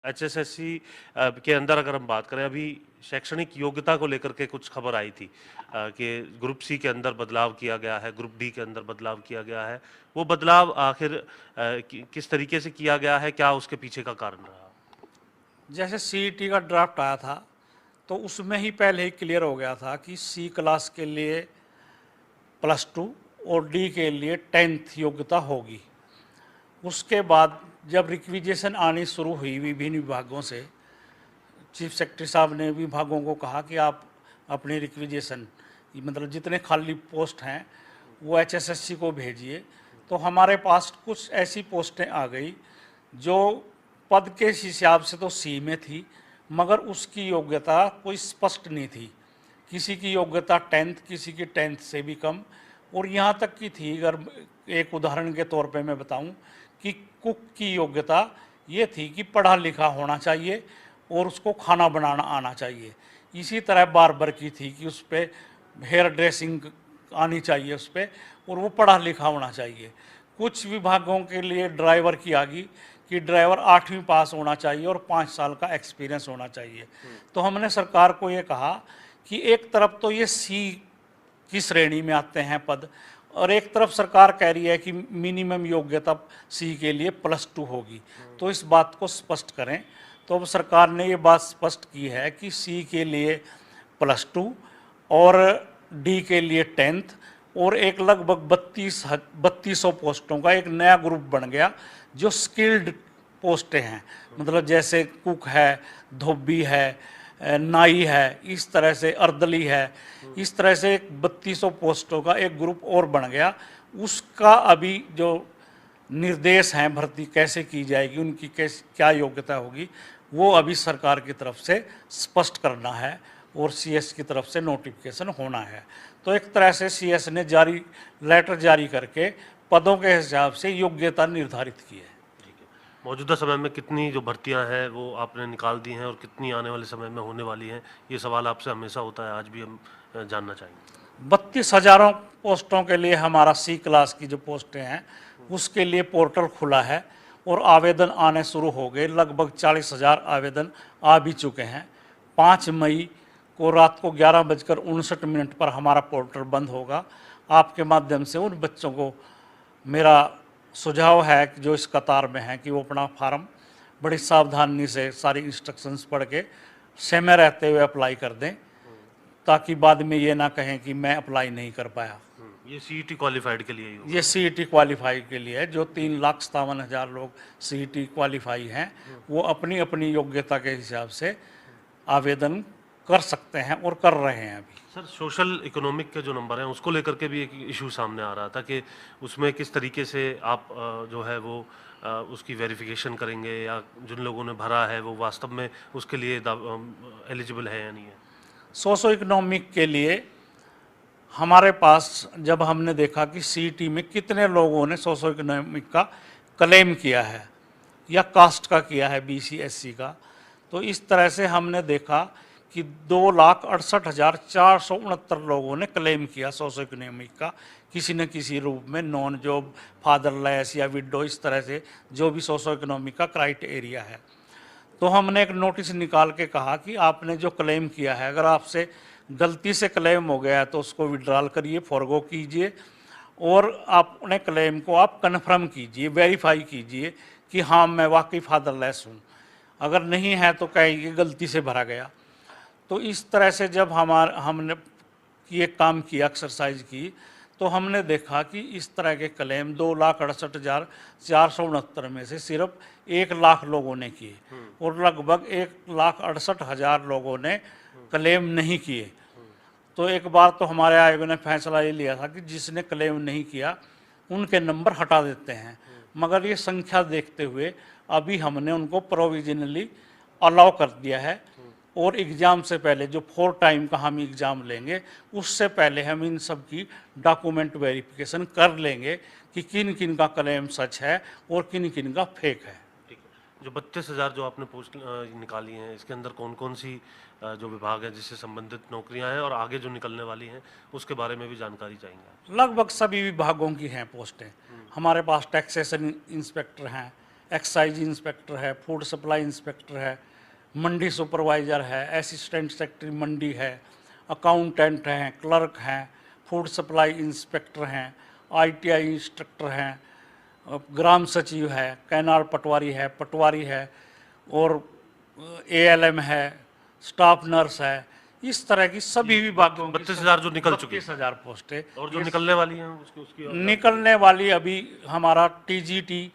HSSC के अंदर अगर हम बात करें, अभी शैक्षणिक योग्यता को लेकर के कुछ खबर आई थी कि ग्रुप सी के अंदर बदलाव किया गया है, ग्रुप डी के अंदर बदलाव किया गया है। वो बदलाव आखिर किस तरीके से किया गया है, क्या उसके पीछे का कारण रहा? जैसे सीईटी का ड्राफ्ट आया था तो उसमें ही पहले ही क्लियर हो गया था कि सी क्लास के लिए +2 और डी के लिए 10th योग्यता होगी। उसके बाद जब रिक्विजेशन आनी शुरू हुई विभिन्न विभागों से, चीफ सेक्रेटरी साहब ने विभागों को कहा कि आप अपनी रिक्विजेशन, मतलब जितने खाली पोस्ट हैं वो एचएसएससी को भेजिए। तो हमारे पास कुछ ऐसी पोस्टें आ गई जो पद के हिसाब से तो सी में थी, मगर उसकी योग्यता कोई स्पष्ट नहीं थी। किसी की योग्यता 10th, किसी की 10th से भी कम, और यहाँ तक की थी, अगर एक उदाहरण के तौर पे मैं बताऊं, कि कुक की योग्यता ये थी कि पढ़ा लिखा होना चाहिए और उसको खाना बनाना आना चाहिए। इसी तरह बार्बर की थी कि उस पर हेयर ड्रेसिंग आनी चाहिए उस पर, और वो पढ़ा लिखा होना चाहिए। कुछ विभागों के लिए ड्राइवर की आ गई कि ड्राइवर 8वीं पास होना चाहिए और 5 साल का एक्सपीरियंस होना चाहिए। तो हमने सरकार को ये कहा कि एक तरफ तो ये सी की श्रेणी में आते हैं पद, और एक तरफ सरकार कह रही है कि मिनिमम योग्यता सी के लिए +2 होगी। तो इस बात को स्पष्ट करें। तो अब सरकार ने ये बात स्पष्ट की है कि सी के लिए +2 और डी के लिए 10th, और एक लगभग 3200 पोस्टों का एक नया ग्रुप बन गया जो स्किल्ड पोस्टें हैं। मतलब जैसे कुक है, धोबी है, नाई है, इस तरह से अर्दली है, इस तरह से 3200 पोस्टों का एक ग्रुप और बन गया। उसका अभी जो निर्देश हैं भर्ती कैसे की जाएगी, उनकी क्या योग्यता होगी, वो अभी सरकार की तरफ से स्पष्ट करना है और सीएस की तरफ से नोटिफिकेशन होना है। तो एक तरह से सीएस ने लेटर जारी करके पदों के हिसाब से योग्यता निर्धारित की है। मौजूदा समय में कितनी जो भर्तियां हैं वो आपने निकाल दी हैं और कितनी आने वाले समय में होने वाली हैं, ये सवाल आपसे हमेशा होता है, आज भी हम जानना चाहेंगे। 32,000 पोस्टों के लिए हमारा सी क्लास की जो पोस्टें हैं उसके लिए पोर्टल खुला है और आवेदन आने शुरू हो गए। लगभग 40,000 आवेदन आ भी चुके हैं। 5 मई को रात को 11:59 पर हमारा पोर्टल बंद होगा। आपके माध्यम से उन बच्चों को मेरा सुझाव है कि जो इस कतार में हैं कि वो अपना फार्म बड़ी सावधानी से सारी इंस्ट्रक्शंस पढ़ के समय रहते हुए अप्लाई कर दें, ताकि बाद में ये ना कहें कि मैं अप्लाई नहीं कर पाया। ये सीईटी क्वालिफाइड के लिए ही होगा? ये सीईटी क्वालिफाई के लिए है। जो 3,57,000 लोग सीईटी क्वालिफाई हैं वो अपनी अपनी योग्यता के हिसाब से आवेदन कर सकते हैं और कर रहे हैं अभी। सर, सोशल इकोनॉमिक के जो नंबर हैं उसको लेकर के भी एक इशू सामने आ रहा था कि उसमें किस तरीके से आप जो है वो उसकी वेरिफिकेशन करेंगे, या जिन लोगों ने भरा है वो वास्तव में उसके लिए एलिजिबल है या नहीं है? सोशो इकोनॉमिक के लिए हमारे पास जब हमने देखा कि सीईटी में कितने लोगों ने सोशो इकोनॉमिक का क्लेम किया है या कास्ट का किया है, बीसी एससी का, तो इस तरह से हमने देखा कि 2,68,469 लोगों ने क्लेम किया सोशो इकोनॉमिक का, किसी न किसी रूप में, नॉन जॉब, फादरलेस या विडो, इस तरह से जो भी सोशो इकोनॉमिक का क्राइटेरिया है। तो हमने एक नोटिस निकाल के कहा कि आपने जो क्लेम किया है, अगर आपसे गलती से क्लेम हो गया है तो उसको विड्रॉल करिए, फॉरगो कीजिए, और अपने क्लेम को आप कन्फर्म कीजिए, वेरीफाई कीजिए कि हाँ मैं वाकई फादरलेस हूँ। अगर नहीं है तो कहेंगे गलती से भरा गया। तो इस तरह से जब हमने ये काम किया, एक्सरसाइज की, तो हमने देखा कि इस तरह के क्लेम 2,68,469 में से सिर्फ 1 लाख लोगों ने किए और लगभग 1,68,000 लोगों ने क्लेम नहीं किए। तो एक बार तो हमारे आयोग ने फैसला ये लिया था कि जिसने क्लेम नहीं किया उनके नंबर हटा देते हैं, मगर ये संख्या देखते हुए अभी हमने उनको प्रोविजनली अलाउ कर दिया है। और एग्ज़ाम से पहले जो 4 टाइम का हम एग्ज़ाम लेंगे उससे पहले हम इन सब की डॉक्यूमेंट वेरिफिकेशन कर लेंगे कि किन किन का क्लेम सच है और किन किन का फेक है। ठीक है। जो 32,000 जो आपने पोस्ट निकाली हैं, इसके अंदर कौन कौन सी जो विभाग है जिससे संबंधित नौकरियां हैं, और आगे जो निकलने वाली हैं उसके बारे में भी जानकारी चाहेंगे? लगभग सभी विभागों की हैं पोस्टें। हमारे पास टैक्सेशन इंस्पेक्टर हैं, एक्साइज इंस्पेक्टर है, फूड सप्लाई इंस्पेक्टर है, मंडी सुपरवाइज़र है, असिस्टेंट सेक्रेटरी मंडी है, अकाउंटेंट हैं, क्लर्क हैं, फूड सप्लाई इंस्पेक्टर हैं, आईटीआई इंस्ट्रक्टर हैं, ग्राम सचिव है, कैनाल पटवारी है और एएलएम है, स्टाफ नर्स है। इस तरह की सभी विभागों की 32,000 जो निकल चुकी है 32,000 पोस्टें और जो निकलने वाली हैं उसकी निकलने वाली। अभी हमारा टीजीटी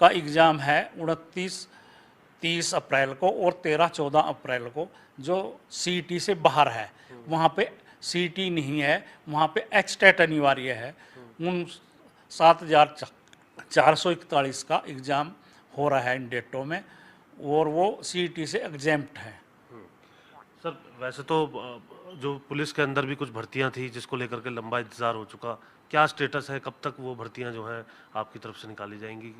का एग्ज़ाम है 29-30 अप्रैल को और 13-14 अप्रैल को, जो सीटी से बाहर है। वहाँ पे सीटी नहीं है, वहाँ पे एक्सटेट अनिवार्य है। उन 7,441 का एग्ज़ाम हो रहा है इन डेटों में और वो सीटी से एग्जेम्प्ट है। सर वैसे तो जो पुलिस के अंदर भी कुछ भर्तियां थी जिसको लेकर के लंबा इंतजार हो चुका, क्या स्टेटस है, कब तक वो भर्तियां जो हैं आपकी तरफ से निकाली जाएंगी?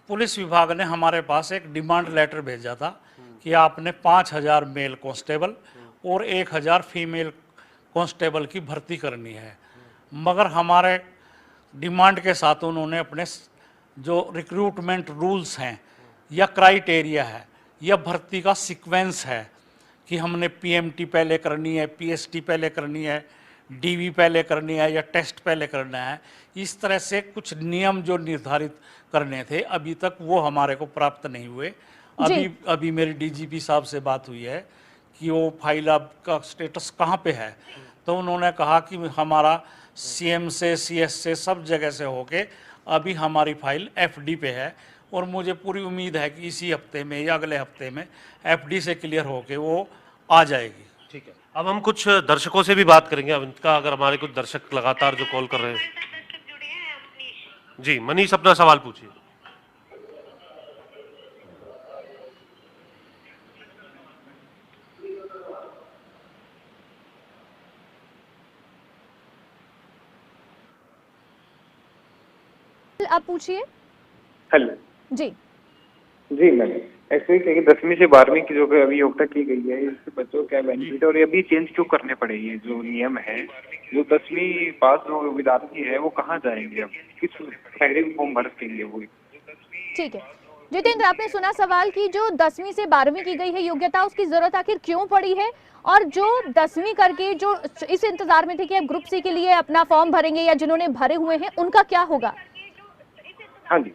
पुलिस विभाग ने हमारे पास एक डिमांड लेटर भेजा था कि आपने 5,000 मेल कांस्टेबल और 1,000 फीमेल कांस्टेबल की भर्ती करनी है, मगर हमारे डिमांड के साथ उन्होंने अपने जो रिक्रूटमेंट रूल्स हैं या क्राइटेरिया है या भर्ती का सीक्वेंस है कि हमने पीएमटी पहले करनी है, पीएसटी पहले करनी है, डीवी पहले करनी है या टेस्ट पहले करना है, इस तरह से कुछ नियम जो निर्धारित करने थे अभी तक वो हमारे को प्राप्त नहीं हुए। अभी मेरी डीजीपी साहब से बात हुई है कि वो फाइल आपका स्टेटस कहाँ पे है, तो उन्होंने कहा कि हमारा सीएम से सीएस से सब जगह से होके अभी हमारी फाइल एफडी पे है और मुझे पूरी उम्मीद है कि इसी हफ्ते में या अगले हफ्ते में एफडी से क्लियर होके वो आ जाएगी। ठीक है, अब हम कुछ दर्शकों से भी बात करेंगे। अब इनका अगर हमारे कुछ दर्शक लगातार जो कॉल कर रहे हैं। जी मनीष, अपना सवाल पूछिए। आप पूछिए। हेलो जी जी मैम, ऐसे कहीं 10वीं से 12वीं की जो अभी योग्यता की गई है, इससे बच्चों को क्या बेनिफिट है और ये अभी चेंज क्यों करने पड़े? ये जो नियम है, जो 10वीं पास जो विद्यार्थी है वो कहाँ जाएंगे, अब किस साइड फॉर्म भर सकेंगे वो? ठीक है जितेंद्र, आपने सुना सवाल कि जो 10वीं से 12वीं की गई है योग्यता, उसकी जरूरत आखिर क्यों पड़ी है, और जो 10वीं करके जो इस इंतजार में थे कि अब ग्रुप सी के लिए अपना फॉर्म भरेंगे या जिन्होंने भरे हुए हैं उनका क्या होगा? हाँ जी,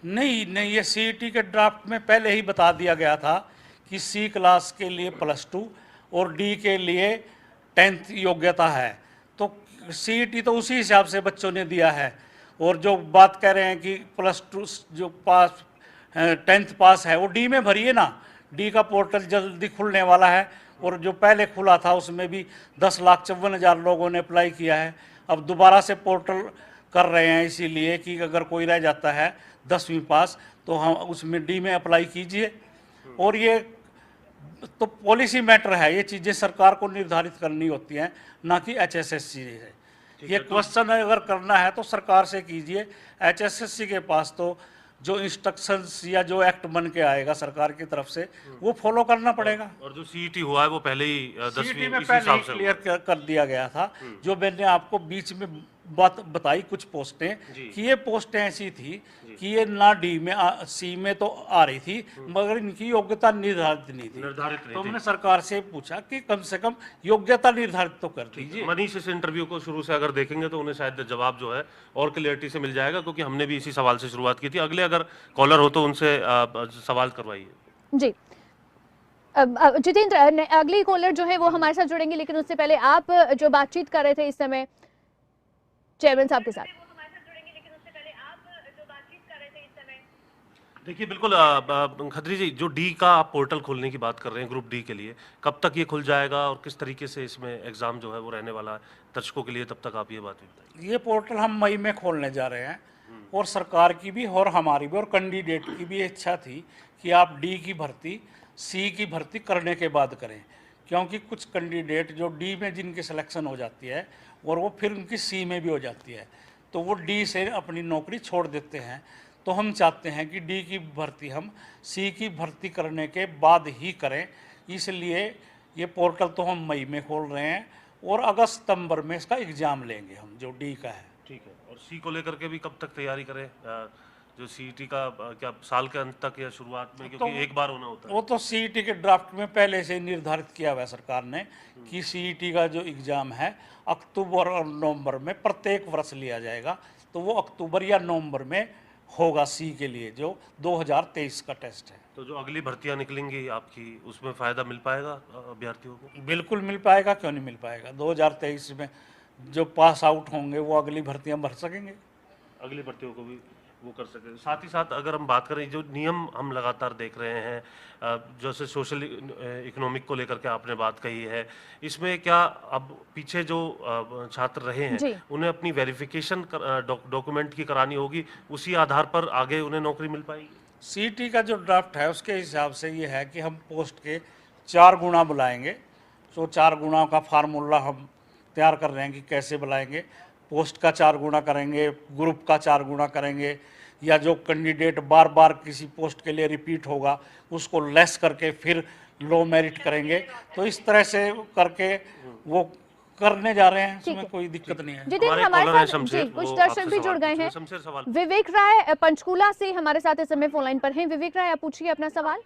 नहीं, ये सीईटी के ड्राफ्ट में पहले ही बता दिया गया था कि सी क्लास के लिए +2 और डी के लिए 10th योग्यता है, तो सीईटी तो उसी हिसाब से बच्चों ने दिया है। और जो बात कह रहे हैं कि +2 जो पास 10th पास है वो डी में भरिए ना, डी का पोर्टल जल्दी खुलने वाला है और जो पहले खुला था उसमें भी 10,54,000 लोगों ने अप्लाई किया है। अब दोबारा से पोर्टल कर रहे हैं इसीलिए कि अगर कोई रह जाता है 10वीं पास तो हम उसमें डी में अप्लाई कीजिए। और ये तो पॉलिसी मैटर है, ये चीज़ें सरकार को निर्धारित करनी होती हैं, ना कि एचएसएससी से। ये क्वेश्चन अगर करना है तो सरकार से कीजिए, एचएसएससी के पास तो जो इंस्ट्रक्शंस या जो एक्ट बन के आएगा सरकार की तरफ से वो फॉलो करना पड़ेगा। और जो सीईटी हुआ है वो पहले ही 10वीं सीईटी में इसी पहले हिसाब ही से क्लियर कर दिया गया था। जो मैंने आपको बीच में बात बताई कुछ पोस्टें कि ये पोस्टें ऐसी थी कि ये ना डी में सी में तो आ रही थी मगर इनकी योग्यता निर्धारित नहीं थी। तो हमने सरकार से पूछा कि कम से कम योग्यता निर्धारित तो कर दीजिए। मनीष, इस इंटरव्यू को शुरू से अगर देखेंगे तो उन्हें शायद जवाब जो है और क्लियरिटी से मिल जाएगा, क्योंकि हमने भी इसी सवाल से शुरुआत की थी। अगले अगर कॉलर हो तो उनसे सवाल करवाइए। जी जितेंद्र, अगली कॉलर जो है वो हमारे साथ जुड़ेंगे, लेकिन उससे पहले आप जो बातचीत कर रहे थे इस समय चेयरमैन साहब के साथ। देखिए बिल्कुल खत्री जी, जो डी का आप पोर्टल खोलने की बात कर रहे हैं ग्रुप डी के लिए, कब तक ये खुल जाएगा और किस तरीके से इसमें एग्जाम जो है वो रहने वाला है दर्शकों के लिए, तब तक आप ये बात भी बताइए। ये पोर्टल हम मई में खोलने जा रहे हैं और सरकार की भी और हमारी भी और कैंडिडेट की भी इच्छा थी कि आप डी की भर्ती सी की भर्ती करने के बाद करें, क्योंकि कुछ कैंडिडेट जो डी में जिनकी सिलेक्शन हो जाती है और वो फिर उनकी सी में भी हो जाती है तो वो डी से अपनी नौकरी छोड़ देते हैं। तो हम चाहते हैं कि डी की भर्ती हम सी की भर्ती करने के बाद ही करें, इसलिए ये पोर्टल तो हम मई में खोल रहे हैं और अगस्त सितंबर में इसका एग्ज़ाम लेंगे हम, जो डी का है। ठीक है, और सी को लेकर के भी कब तक तैयारी करें? जो सीईटी का क्या साल के अंत तक या शुरुआत में, क्योंकि एक बार होना होता है? वो तो सीईटी के ड्राफ्ट में पहले से ही निर्धारित किया हुआ है सरकार ने कि सीईटी का जो एग्ज़ाम है अक्टूबर और नवंबर में प्रत्येक वर्ष लिया जाएगा, तो वो अक्टूबर या नवंबर में होगा सी के लिए, जो 2023 का टेस्ट है। तो जो अगली भर्तियां निकलेंगी आपकी, उसमें फ़ायदा मिल पाएगा अभ्यर्थियों को? बिल्कुल मिल पाएगा, क्यों नहीं मिल पाएगा। 2023 में जो पास आउट होंगे वो अगली भर्तियां भर सकेंगे, अगली भर्तियों को भी वो कर सके। साथ ही साथ अगर हम बात करें, जो नियम हम लगातार देख रहे हैं, जैसे सोशल इकोनॉमिक को लेकर के आपने बात कही है, इसमें क्या अब पीछे जो छात्र रहे जी। हैं उन्हें अपनी वेरिफिकेशन डॉक्यूमेंट की करानी होगी, उसी आधार पर आगे उन्हें नौकरी मिल पाएगी? सीईटी का जो ड्राफ्ट है उसके हिसाब से ये है कि हम पोस्ट के 4 गुना बुलाएंगे। तो 4 गुना का फार्मूला हम तैयार कर रहे हैं कि कैसे बुलाएंगे। पोस्ट का 4 गुना करेंगे, ग्रुप का 4 गुना करेंगे, या जो कैंडिडेट बार बार किसी पोस्ट के लिए रिपीट होगा उसको लेस करके फिर लो मेरिट करेंगे। तो इस तरह से करके वो करने जा रहे हैं, इसमें कोई दिक्कत नहीं है। जितेंद्र, हमारे साथ जी कुछ दर्शक भी जुड़ गए हैं। विवेक राय पंचकूला से हमारे साथ इस समय फोन लाइन पर हैं। विवेक राय, आप पूछिए अपना सवाल।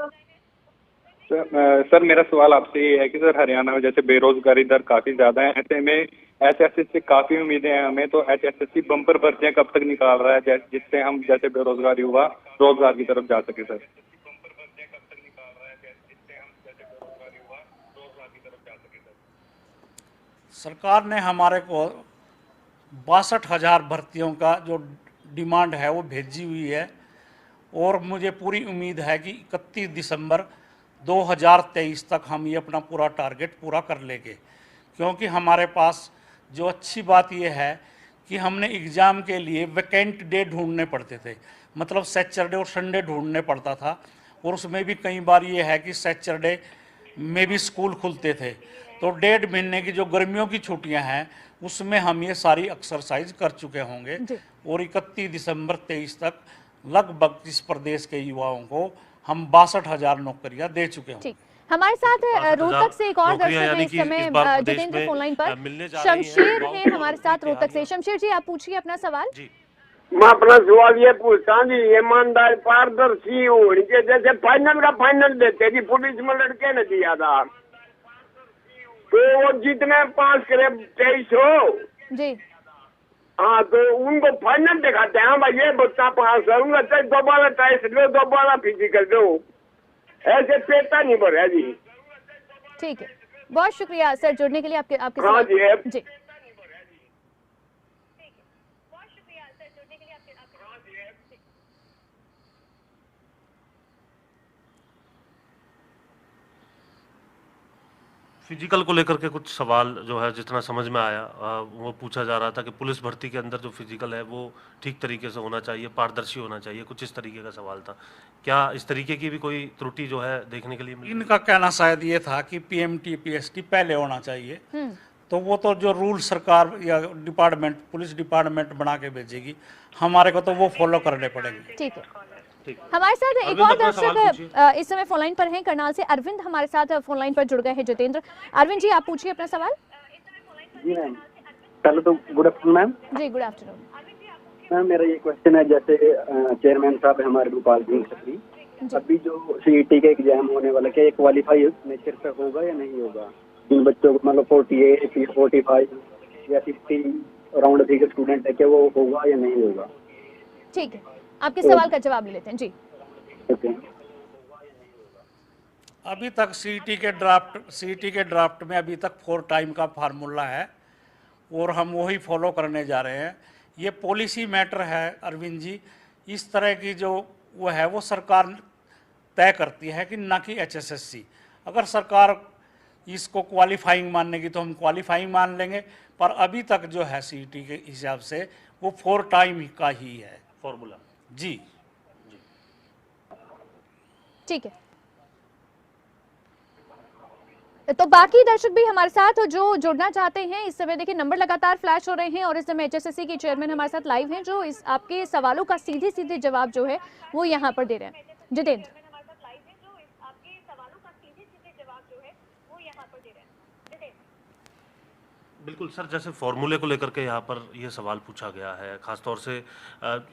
सर मेरा सवाल आपसे ये है कि सर हरियाणा में जैसे बेरोजगारी दर काफी ज्यादा है, ऐसे में एचएसएस से काफी उम्मीदें हैं हमें, तो एचएसएससी बम्पर भर्तियां कब तक निकाल रहा है जिससे हम जैसे बेरोजगारी हुआ रोजगार की तरफ जा सके? सर सरकार ने हमारे को 62,000 भर्तियों का जो डिमांड है वो भेजी हुई है, और मुझे पूरी उम्मीद है कि 31 दिसंबर 2023 तक हम ये अपना पूरा टारगेट पूरा कर लेंगे। क्योंकि हमारे पास जो अच्छी बात ये है कि हमने एग्ज़ाम के लिए वैकेंट डे ढूंढने पड़ते थे, मतलब सैटरडे और संडे ढूंढने पड़ता था, और उसमें भी कई बार ये है कि सैटरडे में भी स्कूल खुलते थे। तो 1.5 महीने की जो गर्मियों की छुट्टियां हैं उसमें हम ये सारी एक्सरसाइज कर चुके होंगे, और 31 दिसंबर 23 तक लगभग इस प्रदेश के युवाओं को हम 62,000 नौकरियां दे चुके होंगे। हमारे साथ रोहतक से एक और दर्शक है इस समय जितेंद्र फोन लाइन पर, शमशेर है हमारे साथ रोहतक से। शमशेर जी, आप पूछिए अपना सवाल। मैं अपना सवाल ये पूछता हूँ जी, ईमानदार पारदर्शी होनी चाहिए। जैसे फाइनल का फाइनल देते जी पुलिस में लड़के ने दिया था, तो वो जितने पास करे 23 हो जी, हाँ, तो उनको फाइनल दिखाते हैं भाई ये बच्चा पास करूंगा, चाहे दोबारा टेस्ट लो, दोबारा फिजिकल दो, ऐसे पेटा नहीं बढ़ा जी। ठीक है, बहुत शुक्रिया सर जुड़ने के लिए आपके हाँ जी जी। फिजिकल को लेकर के कुछ सवाल जो है जितना समझ में आया, वो पूछा जा रहा था कि पुलिस भर्ती के अंदर जो फिजिकल है वो ठीक तरीके से होना चाहिए, पारदर्शी होना चाहिए, कुछ इस तरीके का सवाल था। क्या इस तरीके की भी कोई त्रुटि जो है देखने के लिए मिली? इनका कहना शायद ये था कि पीएमटी पीएसटी पहले होना चाहिए, तो वो तो जो रूल सरकार या डिपार्टमेंट पुलिस डिपार्टमेंट बना के भेजेगी, हमारे को तो वो फॉलो करने पड़ेंगे। ठीक है, हमारे साथ एक और दर्शक इस समय फोन लाइन पर हैं, करनाल से अरविंद हमारे साथ फोन लाइन पर जुड़ गए हैं। जितेंद्र, अरविंद जी आप पूछिए अपना सवाल। जी मैम, पहले तो गुड आफ्टरनून मैम। जी गुड आफ्टरनून मैम, मेरा ये क्वेश्चन है, जैसे चेयरमैन साहब हमारे गोपाल सिंह खत्री, अभी जो सीईटी का एग्जाम होने वाला, क्या ये क्वालिफाई नेचर पे होगा या नहीं होगा? इन बच्चों को मतलब 48, 45 या 50 अराउंड फिगर स्टूडेंट है, क्या वो होगा या नहीं होगा? ठीक है, आपके सवाल का जवाब ले लेते हैं जी। अभी तक सीईटी के ड्राफ्ट में अभी तक 4 टाइम का फार्मूला है, और हम वही फॉलो करने जा रहे हैं। ये पॉलिसी मैटर है अरविंद जी, इस तरह की जो वो है वो सरकार तय करती है कि ना कि एचएसएससी। अगर सरकार इसको क्वालिफाइंग मानने की तो हम क्वालिफाइंग मान लेंगे, पर अभी तक जो है सीईटी के हिसाब से वो 4 टाइम का ही है फॉर्मूला। जी ठीक है, तो बाकी दर्शक भी हमारे साथ जो जुड़ना चाहते हैं, इस समय देखिए नंबर लगातार फ्लैश हो रहे हैं, और इस समय एचएसएससी के चेयरमैन हमारे साथ लाइव हैं जो इस आपके सवालों का सीधे सीधे जवाब जो है वो यहाँ पर दे रहे हैं। जितेंद्र, बिल्कुल सर, जैसे फॉर्मूले को लेकर के यहाँ पर ये सवाल पूछा गया है, खासतौर से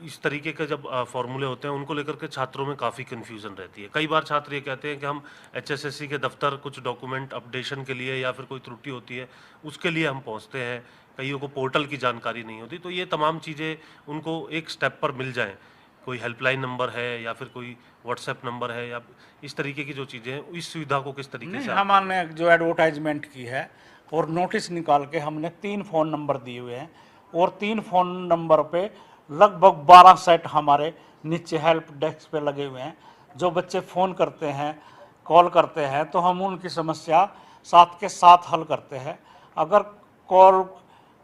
इस तरीके के जब फॉर्मूले होते हैं उनको लेकर के छात्रों में काफ़ी कन्फ्यूज़न रहती है। कई बार छात्र ये कहते हैं कि हम एचएसएससी के दफ्तर कुछ डॉक्यूमेंट अपडेशन के लिए या फिर कोई त्रुटि होती है उसके लिए हम पहुँचते हैं, कईयों को पोर्टल की जानकारी नहीं होती, तो ये तमाम चीज़ें उनको एक स्टेप पर मिल जाएँ, कोई हेल्पलाइन नंबर है या फिर कोई व्हाट्सएप नंबर है या इस तरीके की जो चीज़ें हैं, इस सुविधा को किस तरीके नहीं, से हमने जो एडवर्टाइजमेंट की है और नोटिस निकाल के हमने 3 फ़ोन नंबर दिए हुए हैं और 3 फ़ोन नंबर पे लगभग 12 सेट हमारे नीचे हेल्प डेस्क पे लगे हुए हैं। जो बच्चे फ़ोन करते हैं, कॉल करते हैं, तो हम उनकी समस्या साथ के साथ हल करते हैं। अगर कॉल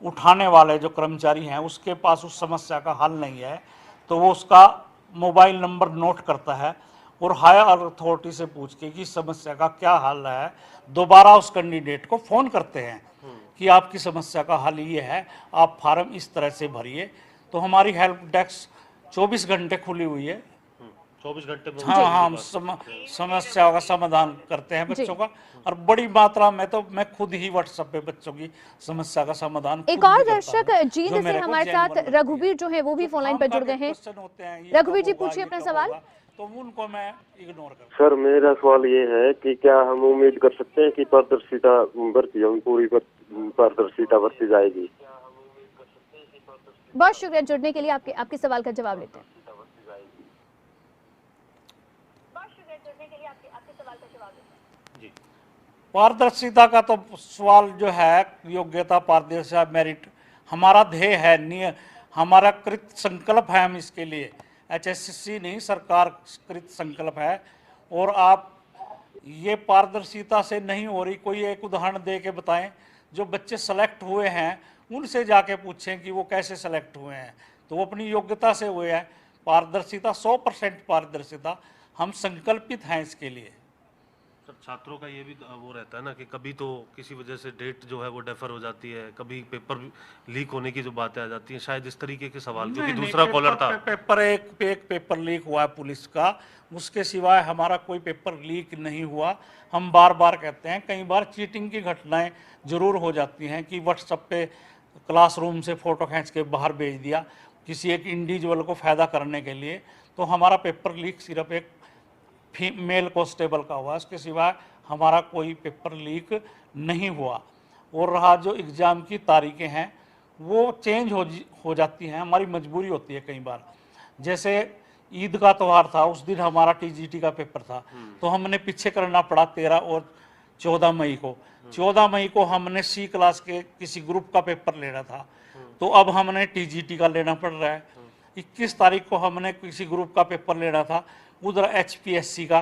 उठाने वाले जो कर्मचारी हैं उसके पास उस समस्या का हल नहीं है तो वो उसका मोबाइल नंबर नोट करता है और हायर अथॉरिटी से पूछ के कि समस्या का क्या हल है, दोबारा उस कैंडिडेट को फ़ोन करते हैं कि आपकी समस्या का हल ये है, आप फार्म इस तरह से भरिए। तो हमारी हेल्प डेस्क 24 घंटे खुली हुई है। 24 घंटे में हाँ हाँ, हम समस्याओं का समाधान करते हैं बच्चों का, और बड़ी मात्रा में तो मैं खुद ही व्हाट्सएप पे बच्चों की समस्या का समाधान एक और दर्शक जींद से हमारे साथ रघुवीर जो है वो भी फोन लाइन पर जुड़ गए हैं। रघुवीर जी, पूछिए अपना सवाल। तो उनको मैं इग्नोर कर। सर, मेरा सवाल ये है कि क्या हम उम्मीद कर सकते हैं कि पारदर्शिता बरती पूरी पारदर्शिता बरती जाएगी? बहुत शुक्रिया जुड़ने के लिए। आपके सवाल का जवाब लेते हैं। पारदर्शिता का तो सवाल जो है, योग्यता, पारदर्शिता, मेरिट हमारा ध्येय है, हमारा कृत संकल्प है। हम इसके लिए एचएसएससी नहीं, सरकार कृत संकल्प है। और आप ये पारदर्शिता से नहीं हो रही, कोई एक उदाहरण दे के बताएं। जो बच्चे सेलेक्ट हुए हैं उनसे जाके पूछें कि वो कैसे सेलेक्ट हुए हैं, तो वो अपनी योग्यता से हुए हैं। पारदर्शिता 100% पारदर्शिता, हम संकल्पित हैं इसके लिए। सर, छात्रों का ये भी वो रहता है ना कि कभी तो किसी वजह से डेट जो है वो डेफर हो जाती है, कभी पेपर लीक होने की जो बातें आ जाती हैं, शायद इस तरीके के सवाल, क्योंकि दूसरा कॉलर था। एक पेपर लीक हुआ है पुलिस का, उसके सिवाय हमारा कोई पेपर लीक नहीं हुआ। हम बार बार कहते हैं, कई बार चीटिंग की घटनाएं जरूर हो जाती हैं कि व्हाट्सएप पे क्लासरूम से फ़ोटो खींच के बाहर भेज दिया किसी एक इंडिविजुअल को फ़ायदा करने के लिए। तो हमारा पेपर लीक सिर्फ एक फीमेल कांस्टेबल का हुआ, इसके सिवाय हमारा कोई पेपर लीक नहीं हुआ। और रहा जो एग्ज़ाम की तारीखें हैं वो चेंज हो जाती हैं, हमारी मजबूरी होती है कई बार। जैसे ईद का त्यौहार था, उस दिन हमारा टीजीटी का पेपर था, तो हमने पीछे करना पड़ा 13 और 14 मई को। 14 मई को हमने सी क्लास के किसी ग्रुप का पेपर लेना था, तो अब हमने टीजीटी का लेना पड़ रहा है। 21 तारीख को हमने किसी ग्रुप का पेपर लेना था, उधर एचपीएससी का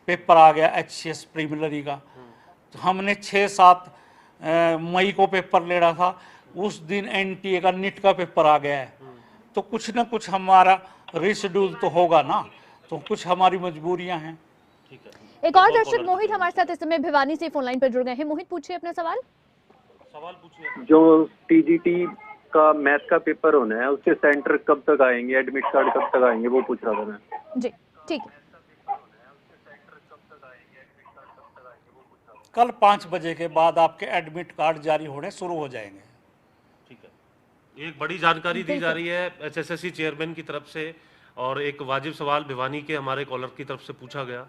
पेपर आ गया, एचसीएस प्रीलिमिनरी का। तो हमने 6-7 मई को पेपर लेना था, उस दिन एनटीए का नीट का पेपर आ गया है। तो कुछ ना कुछ हमारा रिशेड्यूल तो होगा ना, तो कुछ हमारी मजबूरियां हैं। एक और दर्शक मोहित हमारे साथ इस समय भिवानी से फोन लाइन पर जुड़ गए हैं। मोहित, पूछिए अपना सवाल। पूछिए। जो टीजीटी का मैथ का पेपर होना है उसके सेंटर कब तक आएंगे, एडमिट कार्ड कब तक आएंगे, वो पूछ रहा था मैं। जी ठीक है। कल 5 बजे के बाद आपके एडमिट कार्ड जारी होने शुरू हो जाएंगे। ठीक है, एक बड़ी जानकारी दी जा रही है एचएसएससी चेयरमैन की तरफ से, और एक वाजिब सवाल भिवानी के हमारे कॉलर की तरफ से पूछा गया,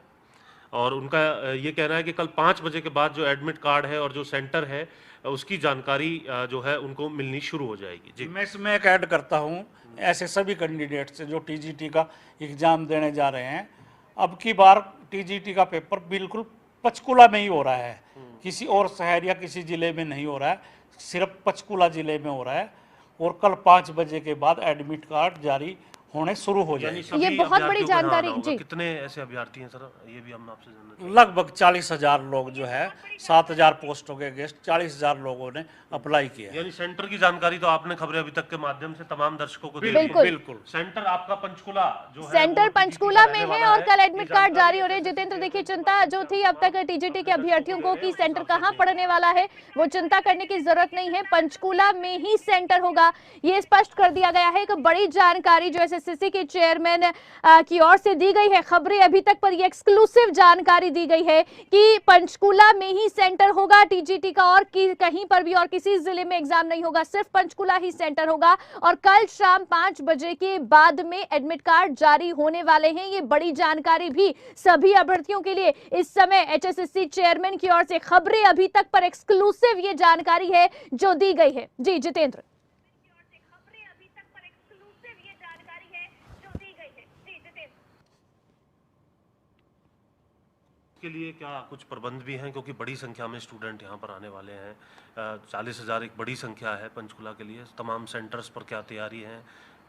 और उनका ये कहना है कि कल 5 बजे के बाद जो एडमिट कार्ड है और जो सेंटर है उसकी जानकारी जो है उनको मिलनी शुरू हो जाएगी। जी, मैं इसमें एक ऐड करता हूँ, ऐसे सभी कैंडिडेट से जो टीजीटी का एग्ज़ाम देने जा रहे हैं, अब की बार टीजीटी का पेपर बिल्कुल पंचकुला में ही हो रहा है, किसी और शहर या किसी ज़िले में नहीं हो रहा है, सिर्फ पंचकुला ज़िले में हो रहा है। और कल 5 बजे के बाद एडमिट कार्ड जारी होने शुरू हो जाएंगे। ये बहुत बड़ी जानकारी। जी, कितने ऐसे अभ्यर्थी हैं सर, ये भी हम आपसे जानना चाहेंगे। लगभग 40,000 लोग जो है, 7,000 पोस्टों के अगेंस्ट 40,000 लोगों ने अप्लाई किया। यानी सेंटर की जानकारी तो आपने खबरें अभी तक के माध्यम से तमाम दर्शकों को दी। बिल्कुल। सेंटर आपका पंचकुला जो है, सेंटर पंचकुला में है और कल एडमिट कार्ड जारी हो रहे हैं। जितेंद्र, देखिए चिंता जो थी अब तक टीजीटी के अभ्यर्थियों को कि सेंटर कहां पड़ने वाला है, वो चिंता करने की जरूरत नहीं है, पंचकुला में ही सेंटर होगा, ये स्पष्ट कर दिया गया है। एक बड़ी जानकारी जो एसएससी एचएसएससी के चेयरमैन की ओर से दी गई है खबरें अभी तक, पर ये एक्सक्लूसिव जानकारी दी गई है कि पंचकुला में ही सेंटर होगा टीजीटी का, और कहीं पर भी और किसी जिले में एग्जाम नहीं होगा, सिर्फ पंचकुला ही सेंटर होगा। और कल शाम 5 बजे के बाद में एडमिट कार्ड जारी होने वाले हैं। ये बड़ी जानकारी भी सभी अभ्यर्थियों के लिए इस समय एचएसएससी चेयरमैन की ओर से खबरें अभी तक पर एक्सक्लूसिव ये जानकारी है जो दी गई है। जी जितेंद्र। के लिए क्या कुछ प्रबंध भी हैं, क्योंकि बड़ी संख्या में स्टूडेंट यहाँ पर आने वाले हैं। 40,000 एक बड़ी संख्या है पंचकुला के लिए। तमाम सेंटर्स पर क्या तैयारी है,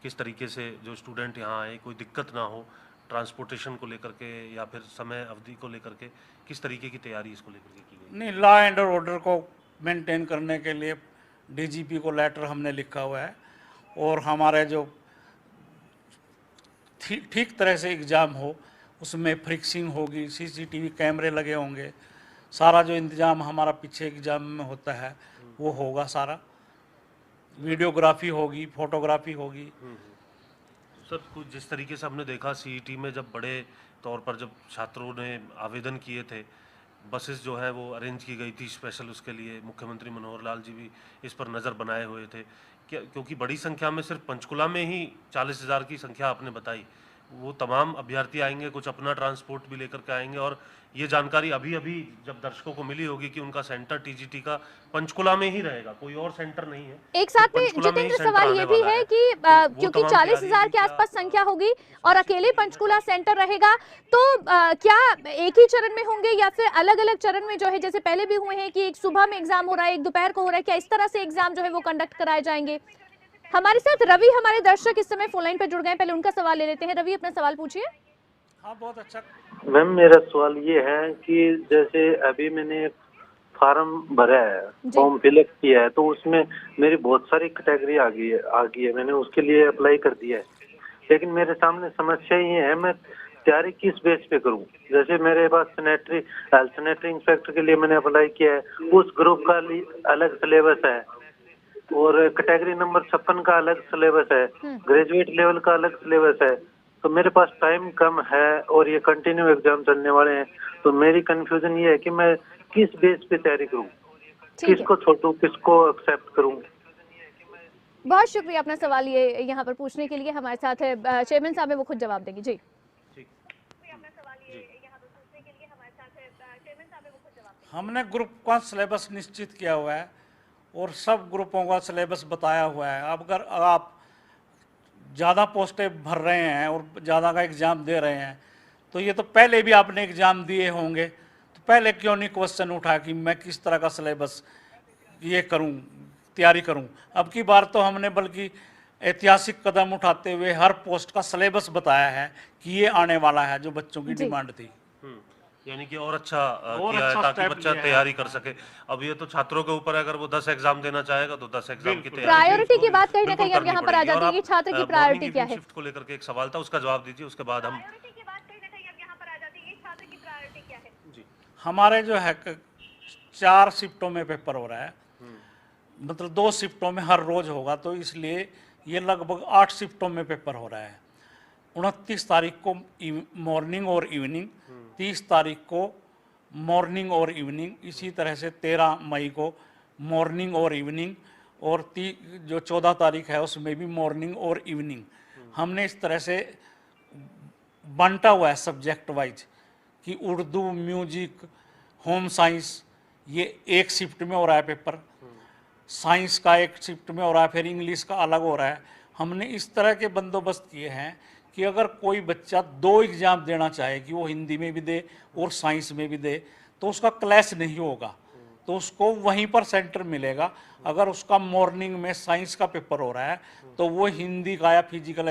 किस तरीके से जो स्टूडेंट यहाँ आए कोई दिक्कत ना हो ट्रांसपोर्टेशन को लेकर के या फिर समय अवधि को लेकर के, किस तरीके की तैयारी इसको लेकर के की गई? नहीं, लॉ एंड ऑर्डर को मेंटेन करने के लिए डीजीपी को लेटर हमने लिखा हुआ है, और हमारे जो ठीक तरह से एग्ज़ाम हो उसमें फ्रिक्सिंग होगी, सीसीटीवी कैमरे लगे होंगे, सारा जो इंतज़ाम हमारा पीछे एग्ज़ाम में होता है वो होगा, सारा वीडियोग्राफी होगी, फोटोग्राफी होगी। सर कुछ जिस तरीके से हमने देखा सीईटी में जब बड़े तौर पर जब छात्रों ने आवेदन किए थे, बसेस जो है वो अरेंज की गई थी स्पेशल उसके लिए, मुख्यमंत्री मनोहर लाल जी भी इस पर नज़र बनाए हुए थे क्या, क्योंकि बड़ी संख्या में सिर्फ पंचकुला में ही 40,000 की संख्या आपने बताई, वो तमाम अभ्यर्थी आएंगे, कुछ अपना ट्रांसपोर्ट भी लेकर के आएंगे, और ये जानकारी अभी अभी जब दर्शकों को मिली होगी कि उनका सेंटर टीजीटी का पंचकुला में ही रहेगा, कोई और सेंटर नहीं है। एक साथ तो में पंचकुला में ही जितेंद्र सेंटर सवाल आने ये भी वाला है है। कि तो क्योंकि तमाम 40,000 के तैयारी आसपास संख्या होगी और अकेले पंचकुला सेंटर रहेगा, तो क्या एक ही चरण में होंगे या फिर अलग अलग चरण में जो है, जैसे पहले भी हुए हैं कि एक सुबह में एग्जाम हो रहा है, एक दोपहर को हो रहा है, क्या इस तरह से एग्जाम जो है वो कंडक्ट कराए जाएंगे? हमारे साथ रवि, हमारे दर्शक इस समय फोन लाइन पर जुड़ गए, पहले उनका सवाल ले लेते हैं। रवि अपना सवाल पूछिए। हाँ, बहुत अच्छा। मैम मेरा सवाल ये है कि जैसे अभी मैंने फार्म भरा है, फॉर्म फिलअप किया है, तो उसमें मेरी बहुत सारी कैटेगरी आ गई है, मैंने उसके लिए अप्लाई कर दिया है, लेकिन मेरे सामने समस्या ये है मैं तैयारी किस बेस पे करूं? जैसे मेरे पास सैनिटरी इंस्पेक्टर के लिए मैंने अप्लाई किया है, उस ग्रुप का अलग सिलेबस है, और कैटेगरी नंबर 56 का अलग सिलेबस है, ग्रेजुएट लेवल का अलग सिलेबस है, तो मेरे पास टाइम कम है और ये कंटिन्यू एग्जाम चलने वाले हैं, तो मेरी कंफ्यूजन ये है कि मैं किस बेस पे तैयारी करूं, किसको छोड़ूं, किसको एक्सेप्ट करूं? बहुत शुक्रिया अपना सवाल ये यहाँ पर पूछने के लिए। हमारे साथ है चेयरमैन साहब है, वो खुद जवाब देंगे। जी हमने ग्रुप का सिलेबस निश्चित किया हुआ है और सब ग्रुपों का सिलेबस बताया हुआ है। अब अगर आप ज़्यादा पोस्टें भर रहे हैं और ज़्यादा का एग्ज़ाम दे रहे हैं, तो ये तो पहले भी आपने एग्ज़ाम दिए होंगे, तो पहले क्यों नहीं क्वेश्चन उठा कि मैं किस तरह का सिलेबस ये करूं, तैयारी करूं? अब की बार तो हमने बल्कि ऐतिहासिक कदम उठाते हुए हर पोस्ट का सिलेबस बताया है कि ये आने वाला है, जो बच्चों की डिमांड थी। यानी कि और अच्छा किया है ताकि बच्चा तैयारी कर सके। अब ये तो छात्रों के ऊपर है, अगर वो 10 एग्जाम देना चाहेगा तो 10 एग्जाम की तैयारी प्रायोरिटी की बात कहीं ना कहीं अब यहाँ पर आ जाती है कि छात्र की प्रायोरिटी क्या है। शिफ्ट को लेकर के एक सवाल था, उसका जवाब दीजिए, उसके बाद हम हमारे जो है 4 शिफ्टों में पेपर हो रहा है, मतलब 2 शिफ्टों में हर रोज होगा, तो इसलिए ये लगभग 8 शिफ्टों में पेपर हो रहा है। 29 तारीख को मॉर्निंग और इवनिंग, 30 तारीख को मॉर्निंग और इवनिंग, इसी तरह से 13 मई को मॉर्निंग और इवनिंग, और जो 14 तारीख है उसमें भी मॉर्निंग और इवनिंग। हमने इस तरह से बांटा हुआ है सब्जेक्ट वाइज कि उर्दू, म्यूजिक, होम साइंस ये एक शिफ्ट में हो रहा है पेपर, साइंस का एक शिफ्ट में हो रहा है, फिर इंग्लिश का अलग हो रहा है। हमने इस तरह के बंदोबस्त किए हैं कि अगर कोई बच्चा 2 एग्ज़ाम देना चाहे कि वो हिंदी में भी दे और साइंस में भी दे, तो उसका क्लैश नहीं होगा, तो उसको वहीं पर सेंटर मिलेगा। अगर उसका मॉर्निंग में साइंस का पेपर हो रहा है तो वो हिंदी का या फिजिकल